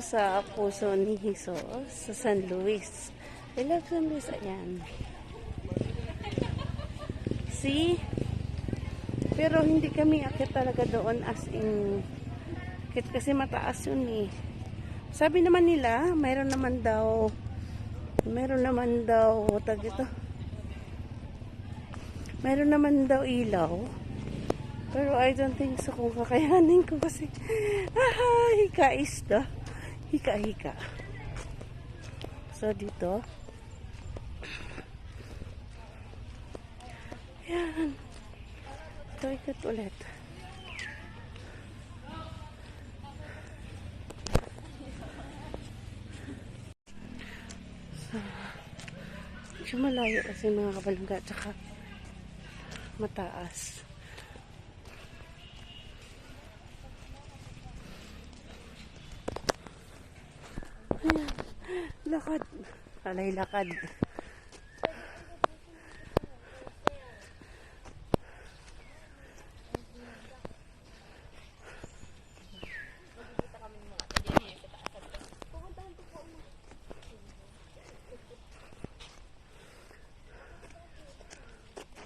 sa puso ni Jesus sa San Luis. I love San Luis. Ayan. See? Pero hindi kami akit talaga doon as in kasi mataas yun eh. Sabi naman nila, mayroon naman daw tag ito. Mayroon naman daw ilaw. Pero I don't think so kung kakayanin ko kasi hika isda. Hika. So dito. Yan. Ito ikot ulit. So, medyo malayo kasi mga kabalangga at saka mataas. Ayan. Lakad. Alay lakad.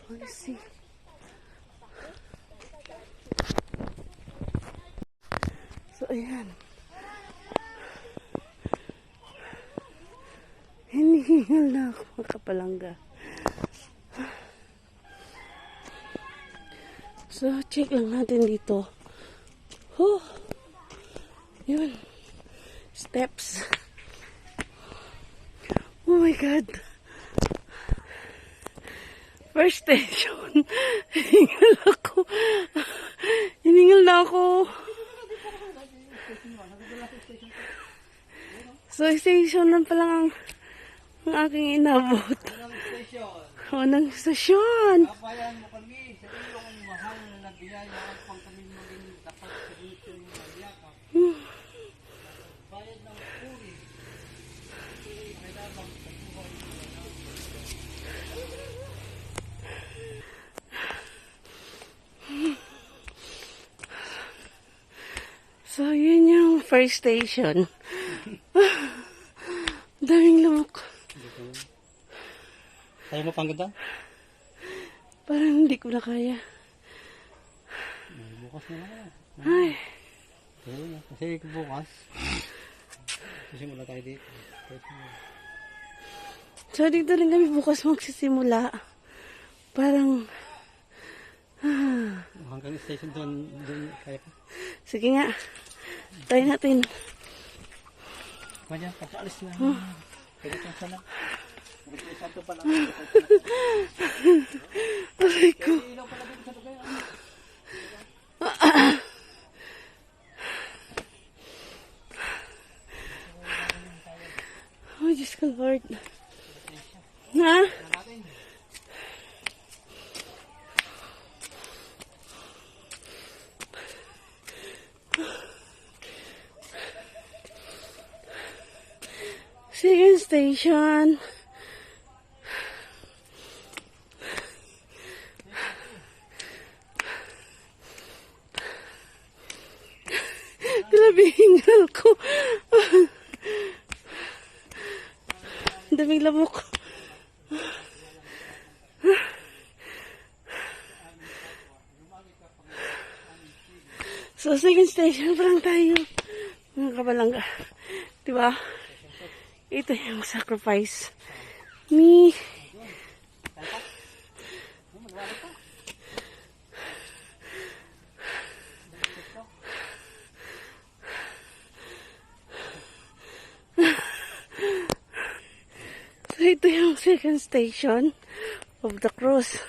Let's see. So, ayan. Hinihingal na ako mga kapalangga. So, check lang natin dito. Oh, yun. Steps. Oh my God. First station. Hiningal ako. Hiningal na ako. So, station lang palang ang aking inabot. Unang stasyon. Kabayan mo kami sa iyong mahal na nagbiyaya at pang kami maging dapat sa dito yung magyakap. Bayad ng puri. Pakilabang sa buhay mo. So, yun yung first station. Daming lamok. Tayo mo pang ganda? Parang hindi ko na kaya. Bukas na lang. Ay. Kasi bukas. Kasi mula tayo dito. So, dito rin kami bukas magsisimula. Parang Hanggang station doon kaya pa. sige nga. Try natin. Kanya, pagkaalis na. Pwede kang sana. Santo pa lang. Aray ko. Ilaw pala dito sa lugar. Oh, Diyos ko, Lord. Ha? Second station. Grabe hingal ko. Daming lamok. So, second station pa lang tayo. Mga kabalangga. Diba? Ito yung sacrifice ni so ito yung second station of the cruise.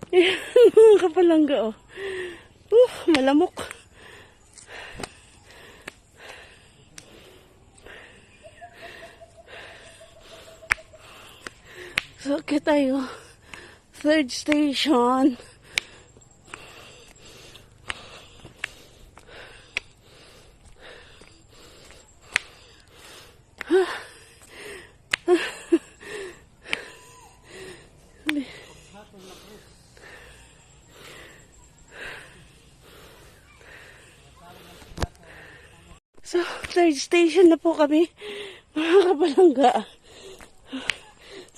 Mga kapalangga oh. Malamok. So, okay tayo. Third station. third station na po kami. Mga kapalangga.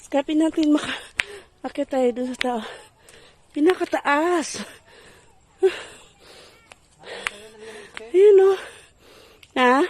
Skapin natin makakit tayo doon sa tao. Pinakataas. Ayun o. Ha?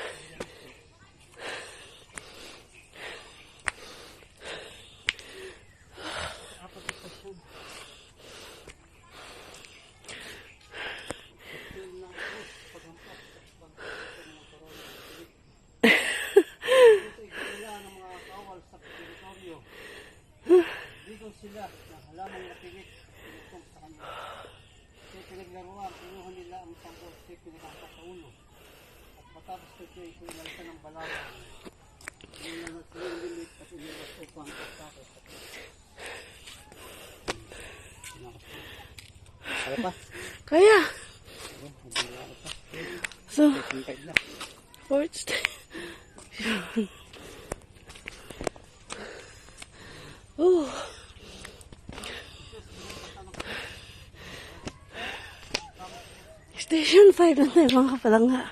Dito sila na halamang napigit pinutong sa kanya. Kaya pinaglaruan, pinuhan nila ang sanggol sa pinakasa sa ulo. At matapos ito ay pinalita ng balawan. Hindi na nasilimit at iniwas upang pagkakot. Kaya pa? Kaya. So, fourth station. Oh. Station 5 na tayo mga kapalangga.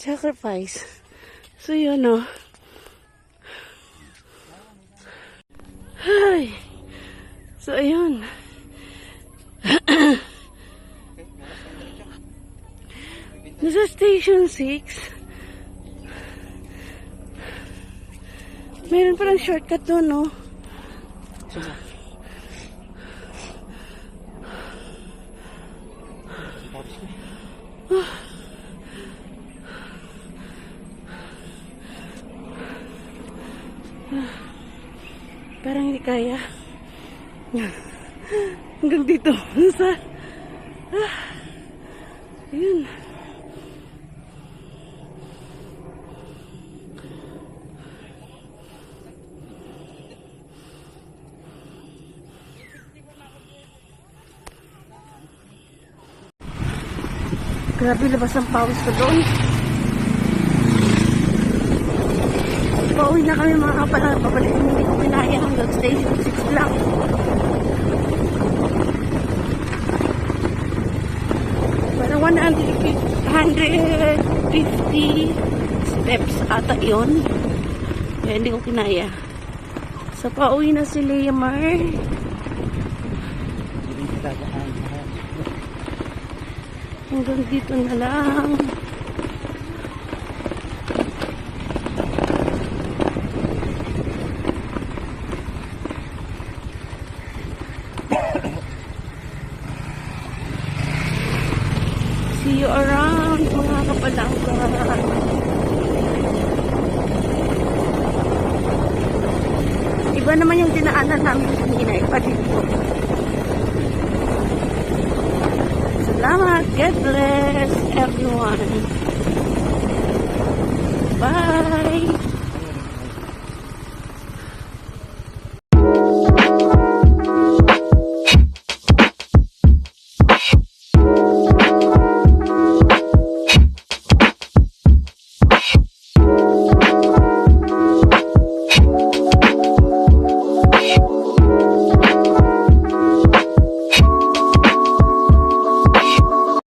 Sacrifice. So yun o. Hi. So ayun. Nasa station 6. Meron palang shortcut doon, no? Parang hindi kaya. Hanggang dito. Sa... Ayun. Grabe, labas ang pawis ko doon. Pauwi na kami mga kapala. Pabalik kami, hindi ko pinaya hanggang station 6 lang. Parang 150 steps ata yun. Kaya hindi ko kinaya. So, pauwi na si Leomar. Hanggang dito na lang. See you around, mga kapalangga. Iba naman yung dinaanan namin kanina. Iba dito. Salamat. God bless everyone. Bye.